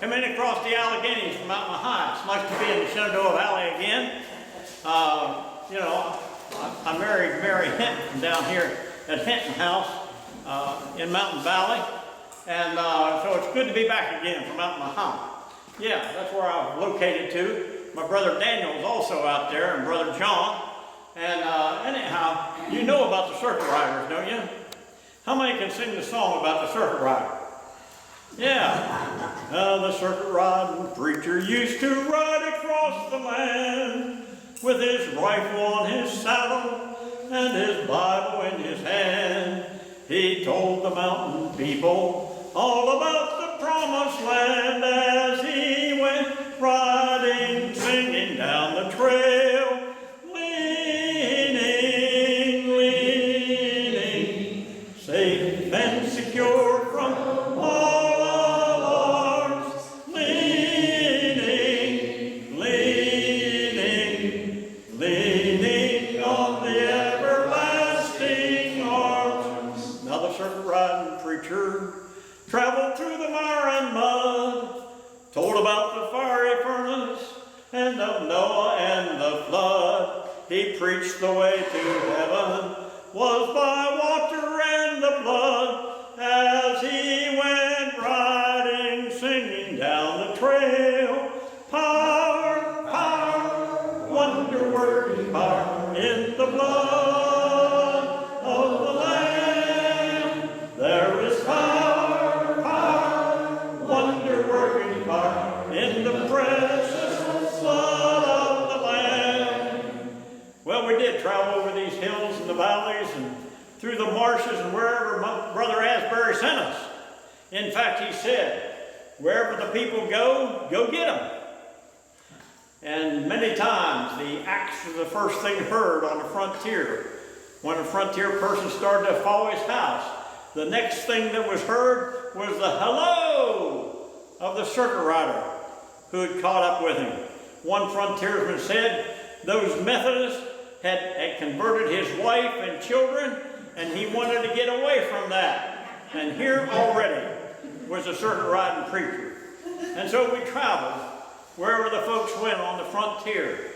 Coming across the Alleghenies from out in the Heights. It's nice to be in the Shenandoah Valley again. You know, I married Mary Hinton from down here at Hinton House in Mountain Valley. And so it's good to be back again from out in the Heights. Yeah, that's where I'm located to. My brother Daniel is also out there, and brother John. And anyhow, you know about the circuit riders, don't you? How many can sing the song about the circuit rider? Yeah. The circuit riding preacher used to ride across the land with his rifle on his saddle and his Bible in his hand. He told the mountain people all about the promised land as he went riding, singing down the trail, leaning, leaning, safe and secure from all alarms, leaning, leaning, leaning on the everlasting arms. Now the circuit riding preacher traveled through the mire and mud, told about the fiery furnace and of Noah and the flood. He preached the way to heaven was by water and the blood as he went riding, singing down the trail. Power, power, wonder-working power in the blood of the Lamb. There is power, power, wonder-working power in the precious blood of the Lamb. Well, we did travel over these hills and the valleys and through the marshes and wherever Brother Asbury sent us. In fact, he said, wherever the people go, go get them. And many times the axe was the first thing heard on the frontier. When a frontier person started to follow his house, the next thing that was heard was the hello of the circuit rider who had caught up with him. One frontiersman said those Methodists had converted his wife and children, and he wanted to get away from that. And here already was a circuit riding preacher. And so we traveled wherever the folks went on the frontier,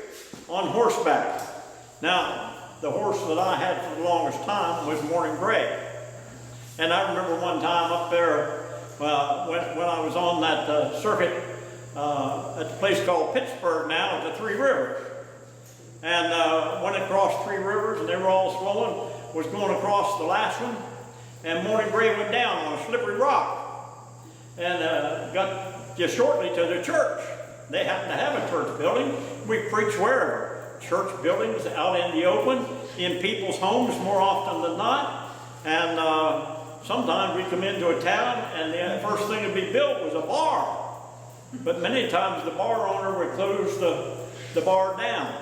on horseback. Now, the horse that I had for the longest time was Morning Gray. And I remember one time up there when I was on that circuit at the place called Pittsburgh now, at the Three Rivers. And went across Three Rivers, and they were all swollen, was going across the last one, and Morning Gray went down on a slippery rock and got just shortly to the church. They happened to have a church building. We preach wherever. Church buildings out in the open, in people's homes more often than not. And sometimes we come into a town and the first thing to be built was a bar. But many times the bar owner would close the bar down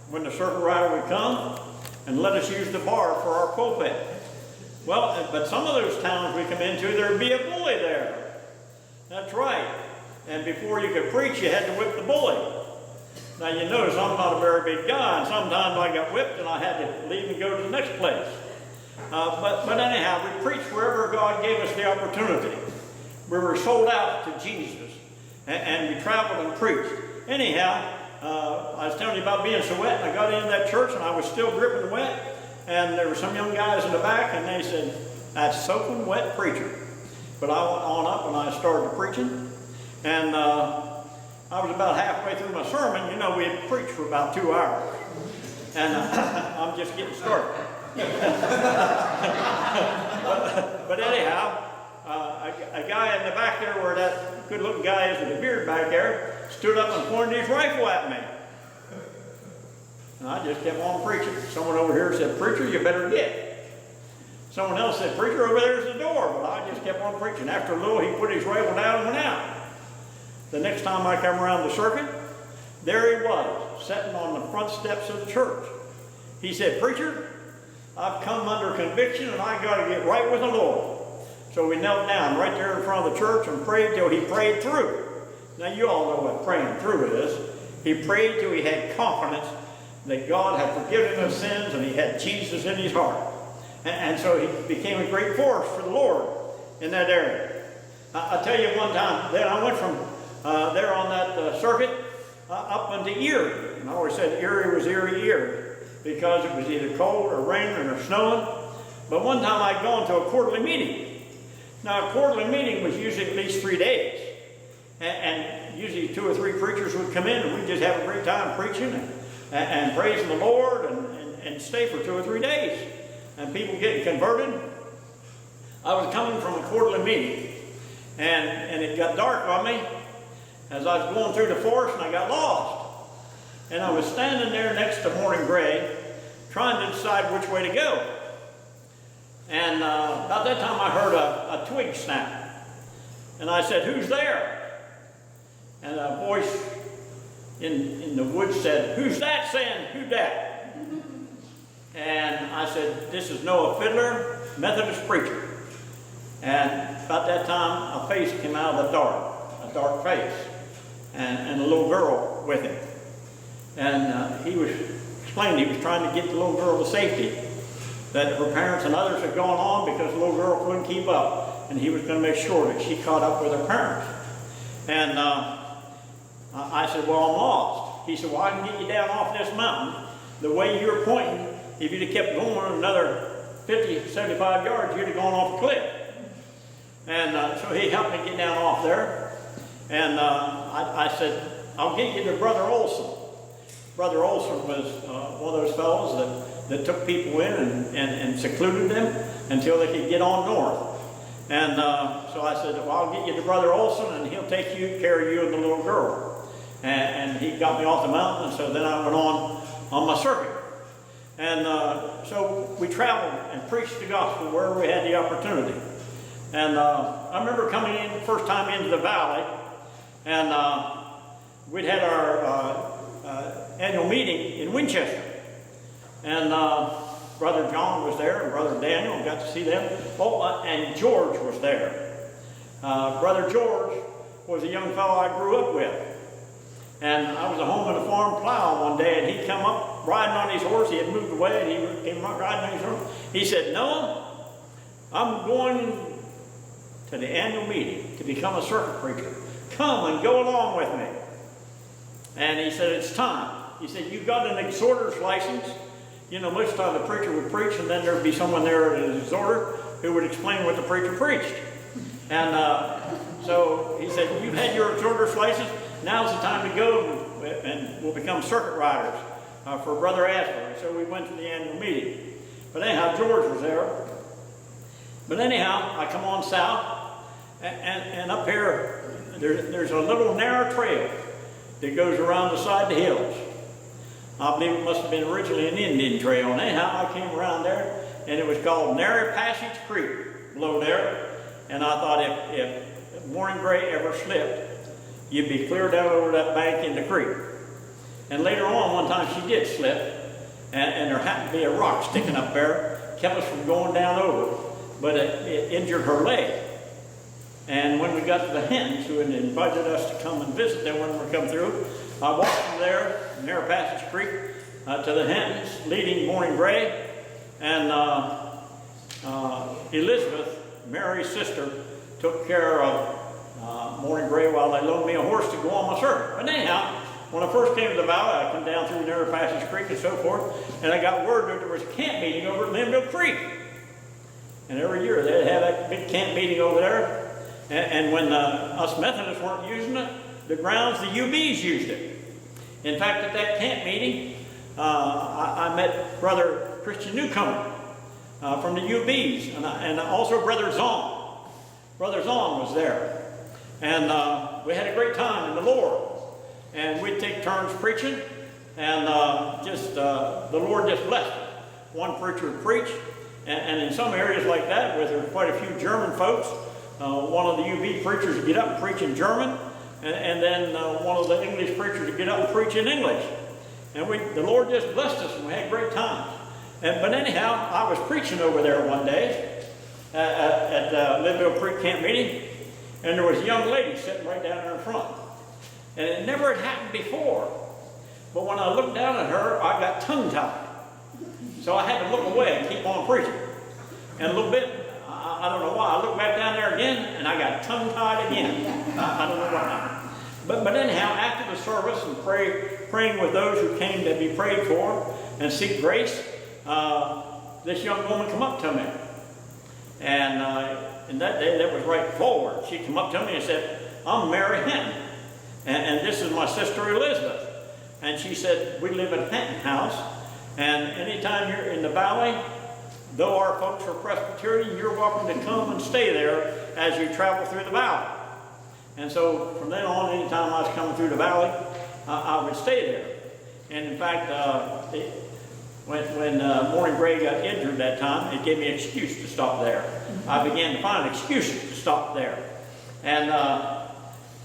when the circuit rider would come and let us use the bar for our pulpit. Well, but some of those towns we come into, there'd be a bully there. That's right. And before you could preach, you had to whip the bully. Now you notice I'm not a very big guy, and sometimes I got whipped and I had to leave and go to the next place. But anyhow, we preached wherever God gave us the opportunity. We were sold out to Jesus, and we traveled and preached. Anyhow, I was telling you about being so wet, and I got into that church and I was still dripping wet, and there were some young guys in the back, and they said, "That's soaking wet preacher." But I went on up and I started preaching, and I was about halfway through my sermon. You know, we had preached for about 2 hours, and I'm just getting started. but anyhow, a guy in the back there, where that good-looking guy is with the beard back there, stood up and pointed his rifle at me. And I just kept on preaching. Someone over here said, "Preacher, you better get." Someone else said, "Preacher, over there's the door." But I just kept on preaching. After a little, he put his rifle down and went out. The next time I come around the circuit, there he was, sitting on the front steps of the church. He said, "Preacher, I've come under conviction and I got to get right with the Lord." So we knelt down right there in front of the church and prayed till he prayed through. Now you all know what praying through is. He prayed till he had confidence that God had forgiven him his sins and he had Jesus in his heart. And so he became a great force for the Lord in that area. I'll tell you one time, then I went from there on that circuit up into Erie. And I always said Erie was Erie because it was either cold or raining or snowing. But one time I'd gone to a quarterly meeting. Now a quarterly meeting was usually at least 3 days. And usually 2 or 3 preachers would come in and we'd just have a great time preaching and praising the Lord and stay for 2 or 3 days. And people getting converted. I was coming from a quarterly meeting and it got dark on me as I was going through the forest and I got lost. And I was standing there next to Morning Gray trying to decide which way to go. And about that time I heard a twig snap. And I said, "Who's there?" And a voice in the woods said, "Who's that saying, who dat?" And I said, "This is Noah Fiddler, Methodist preacher." And about that time a face came out of the dark, a dark face, and a little girl with him. And he was explaining he was trying to get the little girl to safety, that her parents and others had gone on because the little girl couldn't keep up, and he was going to make sure that she caught up with her parents. And I said, "Well, I'm lost." He said, "Well, I can get you down off this mountain. The way you're pointing, if you'd have kept going another 50, 75 yards, you'd have gone off a cliff." And so he helped me get down off there. And I said, "I'll get you to Brother Olson." Brother Olson was one of those fellows that took people in and secluded them until they could get on north. And so I said, "Well, I'll get you to Brother Olson and he'll take care of you and the little girl." And he got me off the mountain, and so then I went on my circuit. And so we traveled and preached the gospel wherever we had the opportunity. And I remember coming in the first time into the valley, and we'd had our annual meeting in Winchester. And Brother John was there, and Brother Daniel, got to see them. Oh, and George was there. Brother George was a young fellow I grew up with. And I was at home in a farm plow one day, and he come up riding on his horse. He had moved away, and he came up riding on his horse. He said, "Noah, I'm going to the annual meeting to become a circuit preacher. Come and go along with me." And he said, "It's time." He said, "You got an exhorter's license?" You know, most of the time the preacher would preach, and then there would be someone there at an exhorter who would explain what the preacher preached. And so he said, "You've had your exhorter's license. Now's the time to go, and we'll become circuit riders for Brother Asbury." So we went to the annual meeting. But anyhow, George was there. But anyhow, I come on south, and up here, there's a little narrow trail that goes around the side of the hills. I believe it must have been originally an Indian trail. And anyhow, I came around there, and it was called Narrow Passage Creek below there. And I thought if Morning Gray ever slipped, you'd be clear down over that bank in the creek. And later on, one time she did slip, and there happened to be a rock sticking up there, kept us from going down over, but it injured her leg. And when we got to the Hens, who had invited us to come and visit them when we come through, I walked from there, Narrow Passage Creek, to the Hens, leading Morning Gray, and Elizabeth, Mary's sister, took care of Morning Gray while they loaned me a horse to go on my circuit. But anyhow, when I first came to the valley, I come down through Narrow Passage Creek and so forth, and I got word that there was a camp meeting over at Linville Creek. And every year they'd have that big camp meeting over there. And when us Methodists weren't using it, the grounds, the UBs used it. In fact, at that camp meeting, I met Brother Christian Newcomer from the UBs, and also Brother Zahn. Brother Zahn was there. And we had a great time in the Lord. And we'd take turns preaching, and the Lord just blessed it. One preacher would preach, and in some areas like that, where there's quite a few German folks, one of the UB preachers would get up and preach in German, and then one of the English preachers would get up and preach in English. And the Lord just blessed us, and we had great times. But anyhow, I was preaching over there one day at Linville Creek camp meeting, and there was a young lady sitting right down there in front. And it never had happened before. But when I looked down at her, I got tongue-tied. So I had to look away and keep on preaching. And a little bit, I don't know why, I looked back down there again, and I got tongue-tied again. I don't know why. But anyhow, after the service and praying with those who came to be prayed for and seek grace, this young woman come up to me. And that day, that was right forward. She come up to me and said, I'm Mary Hinton, and this is my sister Elizabeth. And she said, we live at Hinton House, and anytime you're in the valley, though our folks are Presbyterian, you're welcome to come and stay there as you travel through the valley. And so from then on, anytime I was coming through the valley, I would stay there. And in fact, when Morning Gray got injured that time, it gave me an excuse to stop there. I began to find excuses to stop there. And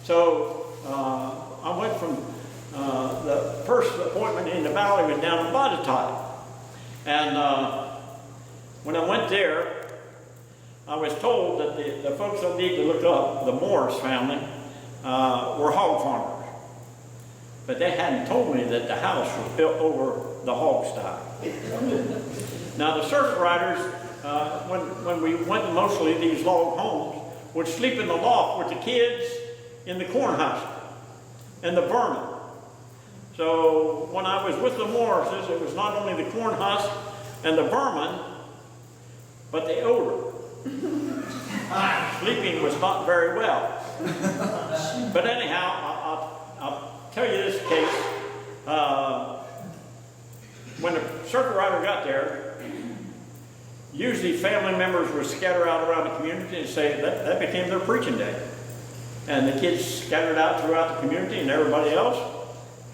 so I went from the first appointment in the valley was down in Botetourt. And when I went there, I was told that the folks I need to look up, the Morris family, were hog farmers. But they hadn't told me that the house was built over the hog sty. Now the circuit riders, when we went to mostly these log homes, would sleep in the loft with the kids in the corn husk and the vermin. So when I was with the Morrises, it was not only the corn husk and the vermin, but the odor. Sleeping was not very well. But anyhow, I'll tell you this case. When the circuit rider got there, usually family members would scatter out around the community and say that became their preaching day. And the kids scattered out throughout the community and everybody else.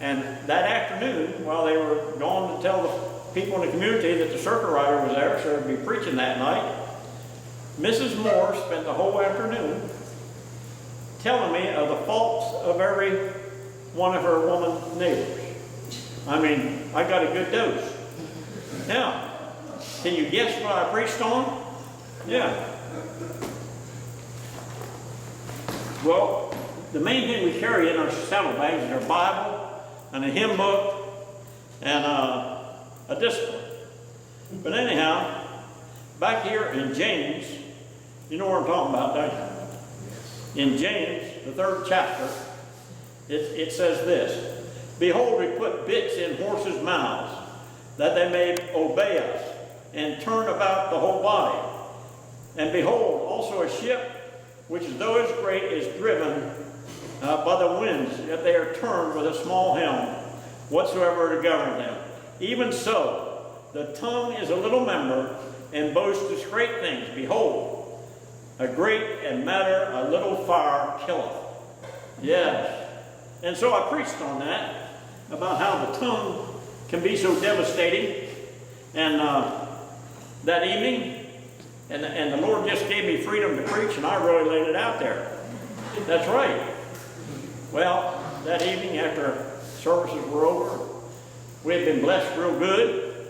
And that afternoon, while they were going to tell the people in the community that the circuit rider was there, so they'd be preaching that night, Mrs. Moore spent the whole afternoon telling me of the faults of every one of her woman neighbors. I mean, I got a good dose. Now, can you guess what I preached on? Yeah. Well, the main thing we carry in our saddlebags is our Bible and a hymn book and a discipline. But anyhow, back here in James, you know what I'm talking about, don't you? In James, the 3rd chapter, it says this, behold, we put bits in horses' mouths, that they may obey us, and turn about the whole body. And behold, also a ship, which though is great, is driven by the winds, yet they are turned with a small helm, whatsoever to govern them. Even so, the tongue is a little member, and boasteth great things. Behold, a great and matter, a little fire killeth. Yes. And so I preached on that, about how the tongue can be so devastating. And that evening, and the Lord just gave me freedom to preach, and I really laid it out there. That's right. Well, that evening after services were over, we had been blessed real good,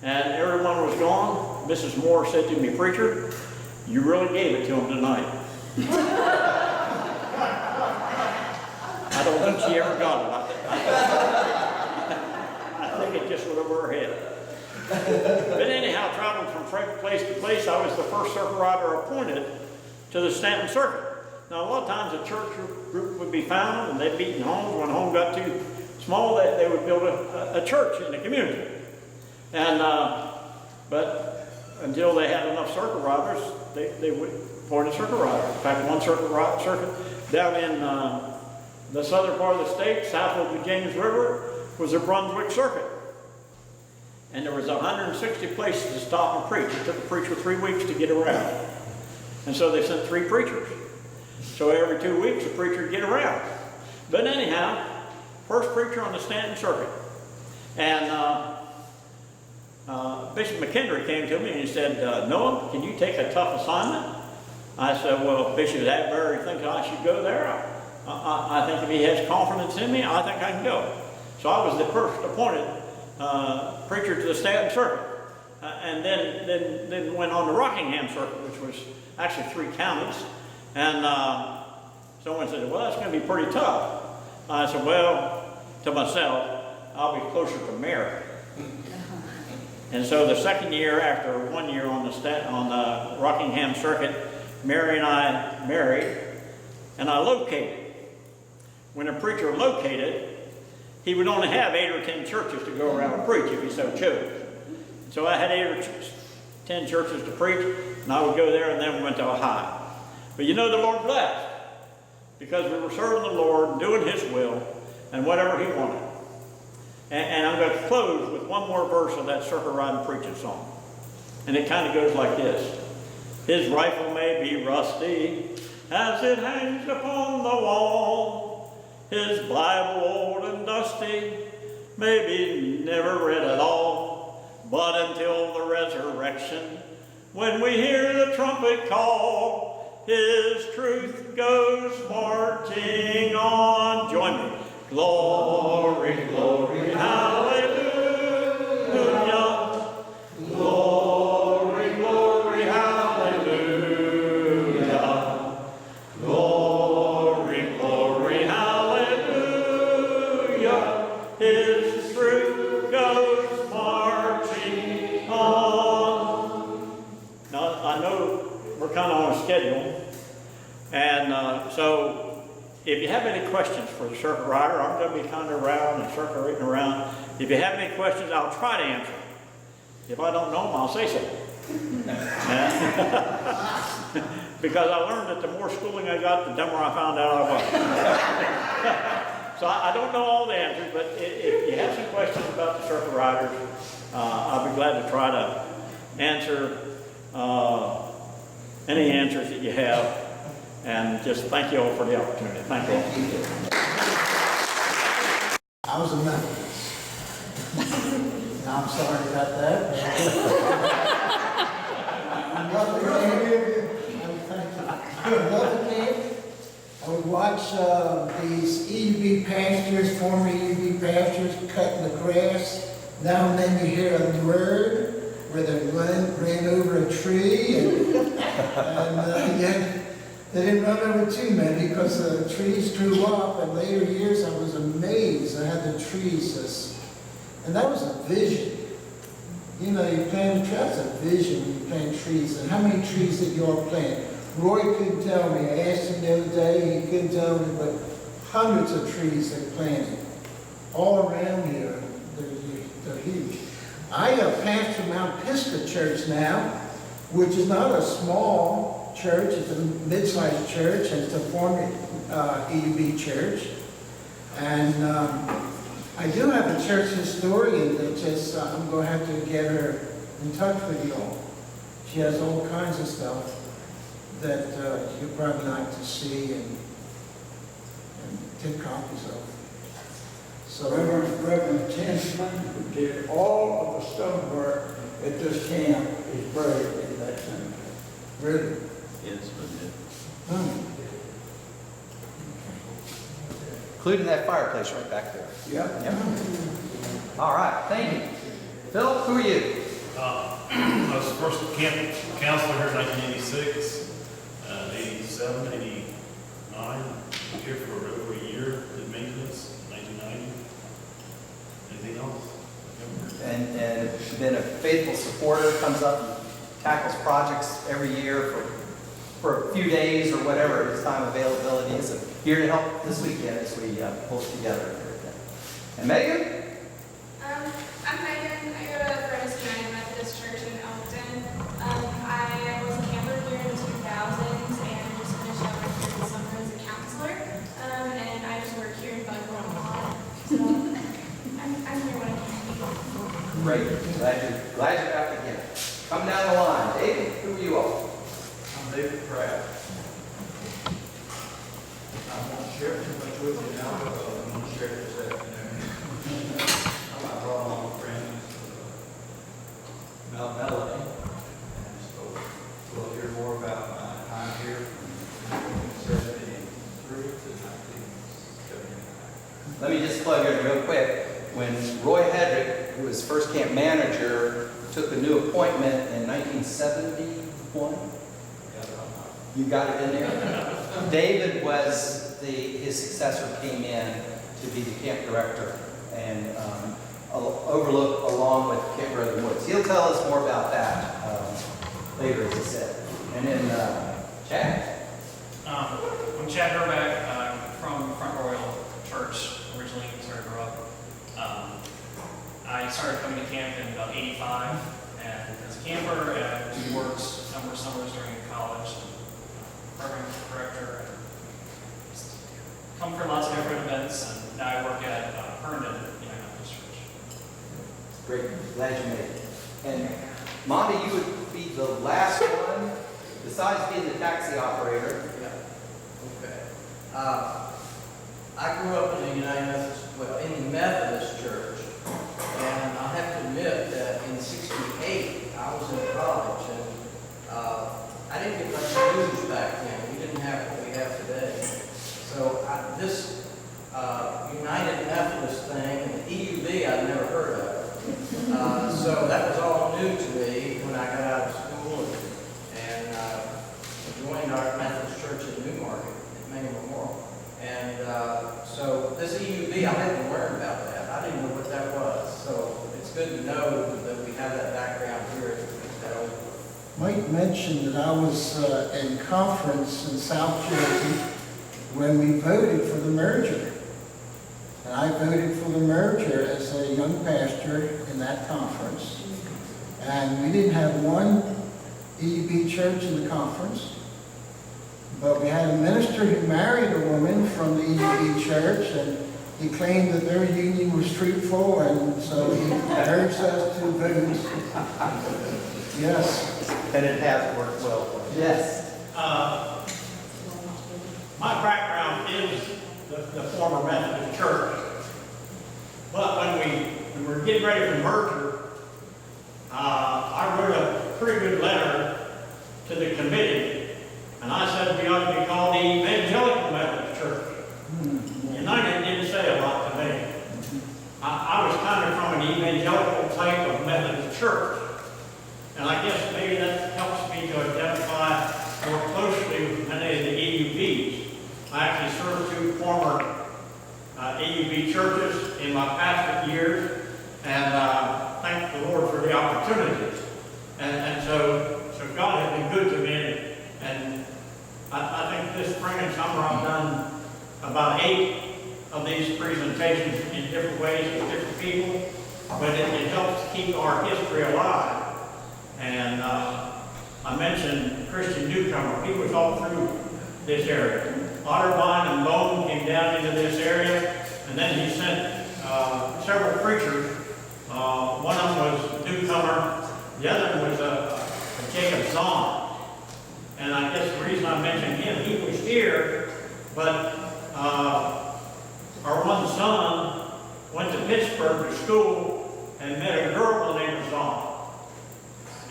and everyone was gone. Mrs. Moore said to me, preacher, you really gave it to him tonight. I don't think she ever got it. I think it just went over her head. But anyhow, traveling from place to place, I was the first circuit rider appointed to the Stanton Circuit. Now, a lot of times a church group would be found, and they'd meet in homes. When a home got too small, they would build a church in the community. And but until they had enough circuit riders, they would appoint a circuit rider. In fact, one circuit down in the southern part of the state, south of the James River, was the Brunswick Circuit. And there was 160 places to stop and preach. It took a preacher 3 weeks to get around. And so they sent 3 preachers. So every 2 weeks, a preacher would get around. But anyhow, first preacher on the Stanton Circuit. And Bishop McKendry came to me and he said, Noah, can you take a tough assignment? I said, well, Bishop Atbury thinks I should go there. I think if he has confidence in me, I think I can go. So I was the first appointed preacher to the Stanton Circuit. And then went on the Rockingham Circuit, which was actually 3 counties. And someone said, well, that's going to be pretty tough. I said, well, to myself, I'll be closer to Mary. And so the second year, after 1 year on the Rockingham Circuit, Mary and I married, and I located. when a preacher located, he would only have 8 or 10 churches to go around and preach if he so chose. So I had 8 or 10 churches to preach, and I would go there, and then we went to Ohio. But you know, the Lord blessed, because we were serving the Lord and doing His will and whatever He wanted. And I'm going to close with one more verse of that circuit riding preaching song. And it kind of goes like this. His rifle may be rusty as it hangs upon the wall. His Bible old and dusty, maybe never read at all. But until the resurrection, when we hear the trumpet call, His truth goes marching on. Join me. Glory, glory, hallelujah. Glory, glory, hallelujah. Glory, glory, hallelujah. His truth goes marching on. Now, I know we're kind of on a schedule, and so if you have any questions for the circuit rider, I'm going to be kind of around and circulating around. If you have any questions, I'll try to answer them. If I don't know them, I'll say so. Because I learned that the more schooling I got, the dumber I found out I was. So I don't know all the answers, but if you have some questions about the circuit riders, I'll be glad to try to answer any answers that you have. And just thank you all for the opportunity. Thank you all. I was a Methodist. I'm sorry about that. I would watch these EUB pastors, former EUB pastors, cutting the grass. Now and then you hear a word where they ran over a tree, and yet they didn't run over too many because the trees grew up. In later years, I was amazed. I had the trees, and that was a vision. You know, you plant a tree, that's a vision when you plant trees. And how many trees did you all plant? Roy couldn't tell me. I asked him the other day, he couldn't tell me, but hundreds of trees they planted all around here. They're huge. I pastor Mount Pisgah Church now, which is not a small church. It's a mid-sized church, and it's a former EUB church. And I do have a church historian that just, I'm going to have to get her in touch with you all. She has all kinds of stuff that you'd probably like to see and take copies of. So Reverend Tinsman, who did all of the stonework at this camp, is buried in that cemetery. Really? Yes, we did. Including that fireplace right back there. Yep. Yep. All right, thank you. Phil, who are you? I was the first camp counselor here in 1986, 87, 89. I was here for over a year, did maintenance, 1990. Anything else? And been a faithful supporter, comes up and tackles projects every year for a few days or whatever his time availability is. So here to help this weekend as we pull together. And Megan? I'm Megan. I go to Furnace United Methodist Church in Elkton. I was a camper here in the 2000s and just finished up my third summer as a counselor. And I just work here in Buckle a lot. So I'm here when I can be. Great. Glad you're back again. Coming down the line. David, who are you all? I'm David Pratt. I won't share too much with you now, but I'm going to share this afternoon. I brought along a friend, Melanie, and so we'll hear more about my time here from 1973 to 1979. Let me just plug in real quick. When Roy Hedrick, who was first camp manager, took a new appointment in 1971, you got it in there? David was his successor, came in to be the camp director and Overlook along with Camp Brother Woods. He'll tell us more about that later, as he said. And then Chad? I'm Chad Herbeck from Front Royal. I started coming to camp in about 85, and as a camper, and worked a number of summers during college, program director, and just come for lots of different events, and now I work at Herndon United Methodist Church. Great, glad you made it. And Monty, you would be the last one, besides being the taxi operator. Yeah. Okay. I grew up in the in the Methodist Church, and I have to admit that in '68 I was in college, and I didn't get much news back then. We didn't have what we have today. So this United Methodist thing, and the EUB, I'd never heard of. So that was all new to me when I got out of school and joined our Methodist Church in Newmarket at Maine Memorial. And so this EUB, I had to learn about that. I didn't know what that was. So it's good to know that we have that background here at Overlook. Mike mentioned that I was in conference in South Jersey when we voted for the merger. And I voted for the merger as a young pastor in that conference. And we didn't have one EUB church in the conference. But we had a minister who married a woman from the EUB church, and he claimed that their union was fruitful, and so he urged us to vote. Yes. And it has worked well for us. Yes. My background is the former Methodist church. But when we were getting ready for merger, I wrote a pretty good letter to the committee, and I said we ought to be called the Evangelical Methodist Church. United didn't say a lot to me. I was kind of from an evangelical type of Methodist church, and I guess maybe that helps me to identify more closely with many of the EUBs. I actually served two former EUB churches in my pastorate years, and thank the Lord for the opportunities. And so God has been good to me, and I think this spring and summer I've done about 8 of these presentations in different ways with different people, but it helps to keep our history alive. And I mentioned Christian Newcomer. He was all through this area. Otterbein and Bone came down into this area, and then he sent several preachers. One of them was Newcomer, the other one was a Jacob Zahn. And I guess the reason I mentioned him, he was here, but our one son went to Pittsburgh to school and met a girl by the name of Zahn.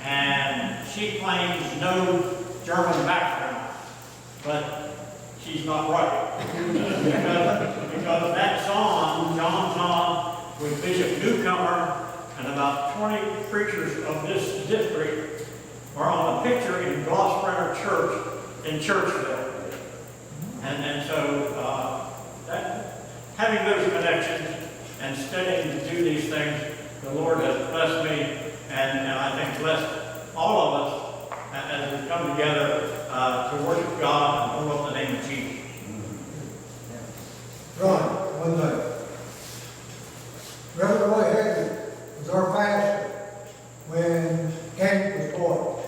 And she claims no German background, but she's not right. because that Zahn, John Zahn, was Bishop Newcomer, and about 20 preachers of this district are on a picture in Glossbrenner Church in Churchville. And so having those connections and studying to do these things, the Lord has blessed me, and I think blessed all of us as we come together to worship God and hold up the name of Jesus. Ron, one thing. Reverend Roy Hagler was our pastor when camp was formed.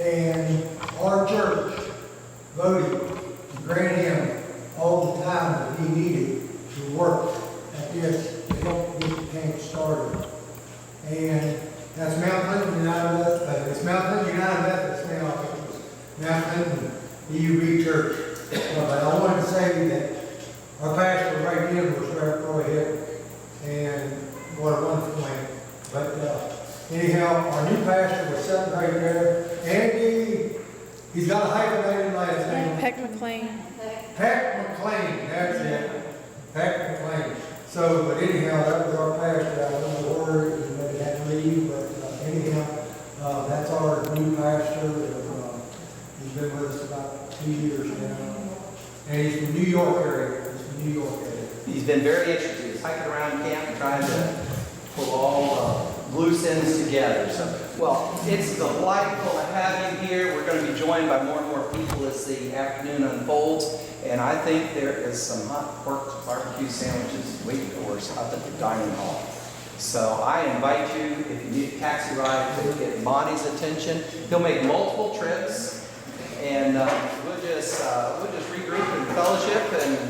And our church voted to grant him all the time that he needed to work at this to help get the camp started. And that's Mount Clinton United Methodist. It's Mount Clinton United Methodist now. It was Mount Clinton EUB Church. But I wanted to say that our pastor right here was Reverend Roy Hagler. And what a wonderful man. But anyhow, our new pastor was sitting right there. Andy, he's got a hyphenated last name. Peck McLean. Peck McLean, that's it. Peck McLean. So, but anyhow, that was our pastor. I don't know where he had to leave, but anyhow, that's our new pastor. He's been with us about 2 years now. And he's from New York area. He's from New York area. He's been very interesting. He's hiking around camp and trying to pull all loose ends together. So, well, it's delightful to have you here. We're going to be joined by more and more people as the afternoon unfolds. And I think there is some hot pork barbecue sandwiches waiting for us up at the dining hall. So I invite you, if you need a taxi ride, to get Monty's attention. He'll make multiple trips, and we'll just regroup and fellowship and